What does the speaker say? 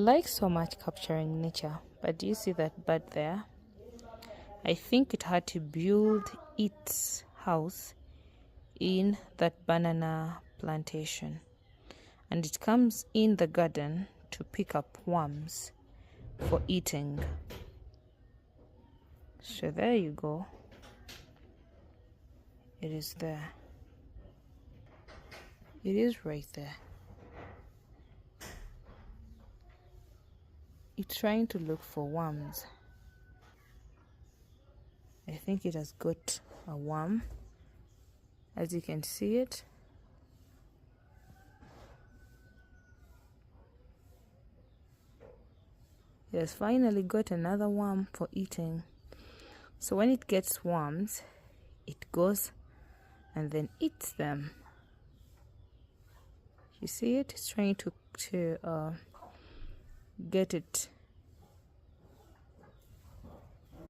like so much capturing nature, but do you see that bird there? I think it had to build its house in that banana plantation, and it comes in the garden to pick up worms for eating. So there you go. It is there. It is right there. It's trying to look for worms. I think it has got a worm, as you can see it. It has finally got another worm for eating. So when it gets worms, it goes and then eats them. You see it? It's trying to get it